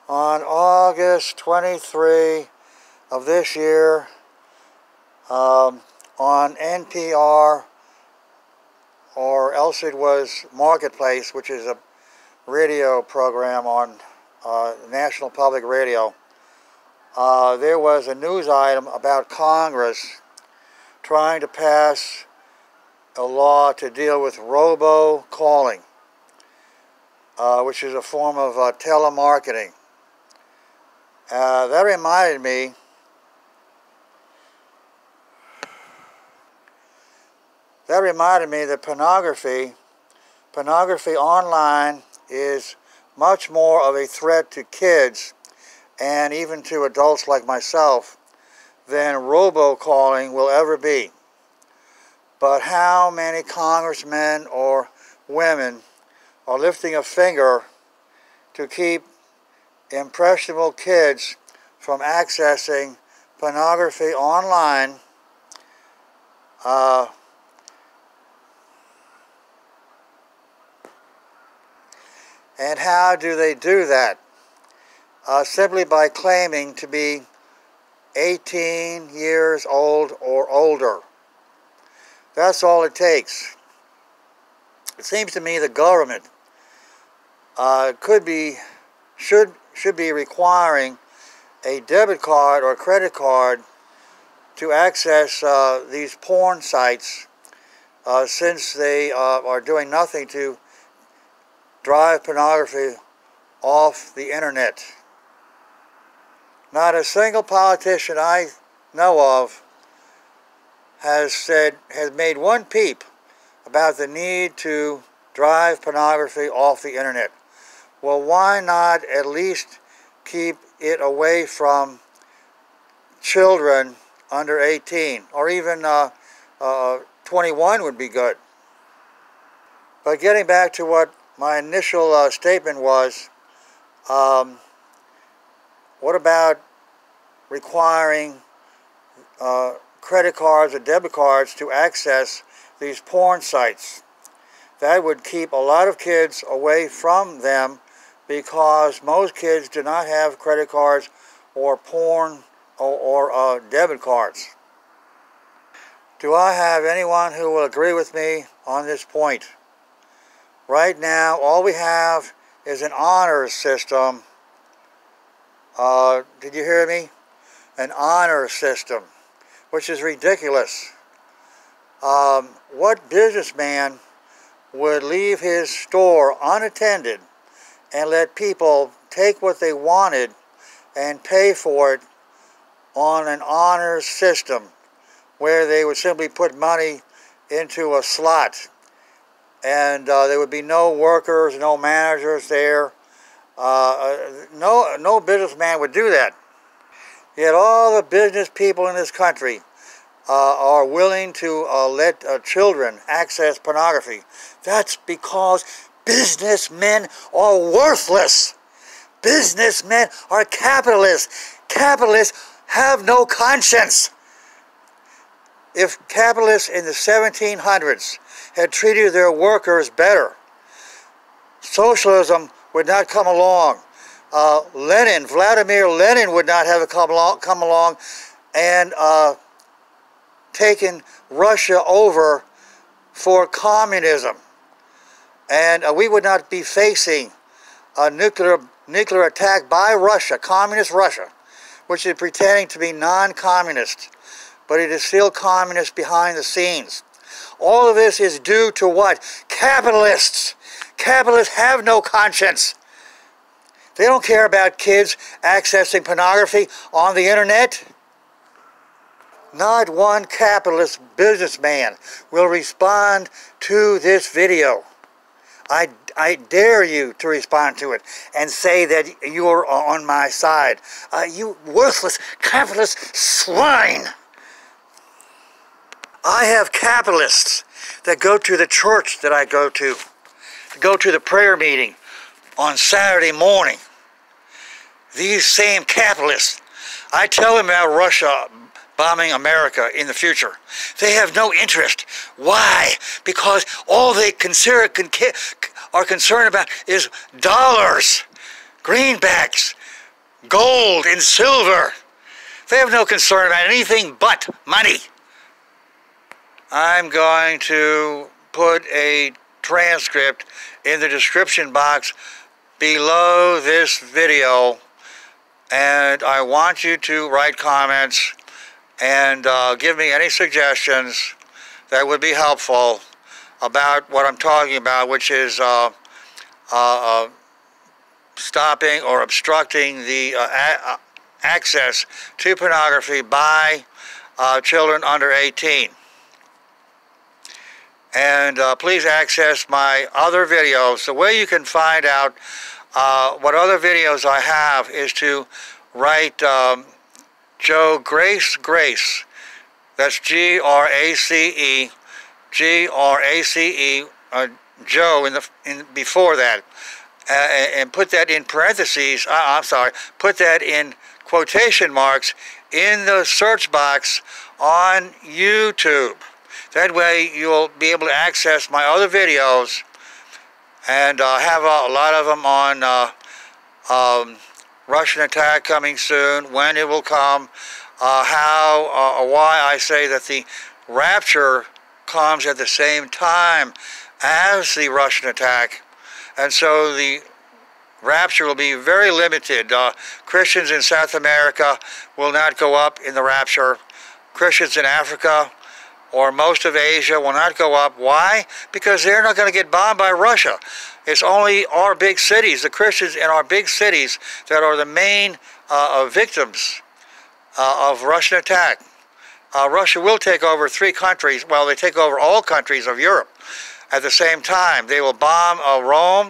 On August 23 of this year, on NPR, or else it was Marketplace, which is a radio program on National Public Radio, there was a news item about Congress trying to pass a law to deal with robo-calling, which is a form of telemarketing. That reminded me that pornography online is much more of a threat to kids and even to adults like myself than robocalling will ever be. But how many congressmen or women are lifting a finger to keep impressionable kids from accessing pornography online? And how do they do that? Simply by claiming to be 18 years old or older. That's all it takes. It seems to me the government should be requiring a debit card or credit card to access these porn sites, since they are doing nothing to drive pornography off the internet. Not a single politician I know of has made one peep about the need to drive pornography off the internet. Well, why not at least keep it away from children under 18, or even 21 would be good. But getting back to what my initial statement was, what about requiring credit cards or debit cards to access these porn sites? That would keep a lot of kids away from them, because most kids do not have credit cards or porn or debit cards. Do I have anyone who will agree with me on this point? Right now, all we have is an honors system. Did you hear me? An honor system, which is ridiculous. What businessman would leave his store unattended and let people take what they wanted and pay for it on an honors system where they would simply put money into a slot, and there would be no workers, no managers there? No businessman would do that. Yet all the business people in this country are willing to let children access pornography. That's because businessmen are worthless. Businessmen are capitalists. Capitalists have no conscience. If capitalists in the 1700s had treated their workers better, socialism would not come along. Vladimir Lenin would not have come along and taken Russia over for communism. And we would not be facing a nuclear attack by Russia, communist Russia, which is pretending to be non-communist, but it is still communist behind the scenes. All of this is due to what? Capitalists. Capitalists have no conscience. They don't care about kids accessing pornography on the internet. Not one capitalist businessman will respond to this video. I dare you to respond to it and say that you're on my side. You worthless capitalist swine. I have capitalists that go to the church that I go to the prayer meeting on Saturday morning. These same capitalists, I tell them about Russia bombing America in the future. They have no interest. Why? Because all they are concerned about is dollars, greenbacks, gold and silver. They have no concern about anything but money. I'm going to put a transcript in the description box below this video, and I want you to write comments and give me any suggestions that would be helpful about what I'm talking about, which is stopping or obstructing the access to pornography by children under 18. And please access my other videos. The way you can find out what other videos I have is to write Joe Grace, that's Grace, Grace, Joe before that, and put that in parentheses, put that in quotation marks in the search box on YouTube. That way you'll be able to access my other videos, and I have a lot of them on Russian attack coming soon, when it will come, why I say that the rapture comes at the same time as the Russian attack, and so the rapture will be very limited. Christians in South America will not go up in the rapture. Christians in Africa or most of Asia will not go up. Why? Because they're not going to get bombed by Russia. It's only our big cities, the Christians in our big cities, that are the main victims of Russian attack. Russia will take over 3 countries. Well, they take over all countries of Europe at the same time. They will bomb Rome.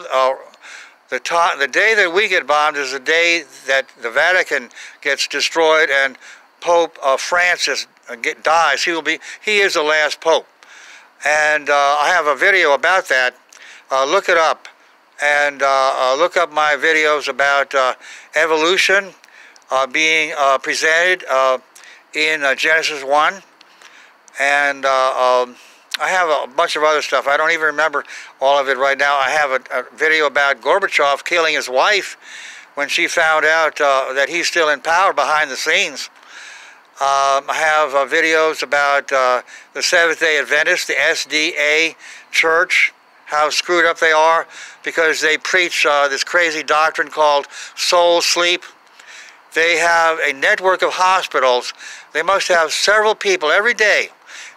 The day that we get bombed is the day that the Vatican gets destroyed and Pope Francis dies. He is the last pope, and I have a video about that. Look it up, and look up my videos about evolution being presented in Genesis 1, and I have a bunch of other stuff. I don't even remember all of it right now. I have a video about Gorbachev killing his wife when she found out that he's still in power behind the scenes. I have videos about the Seventh-day Adventists, the SDA Church, how screwed up they are because they preach this crazy doctrine called soul sleep. They have a network of hospitals. They must have several people every day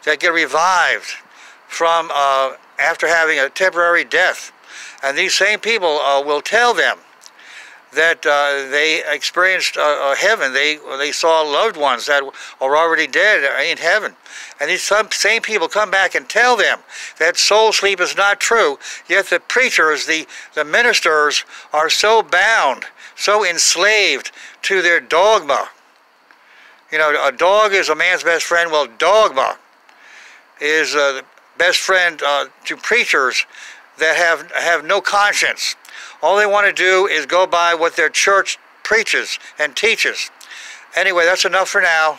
that get revived from after having a temporary death. And these same people will tell them that they experienced heaven. They saw loved ones that are already dead in heaven. And these same people come back and tell them that soul sleep is not true, yet the preachers, the ministers are so bound, so enslaved to their dogma. You know, a dog is a man's best friend. Well, dogma is the best friend to preachers that have no conscience. All they want to do is go by what their church preaches and teaches. Anyway, that's enough for now.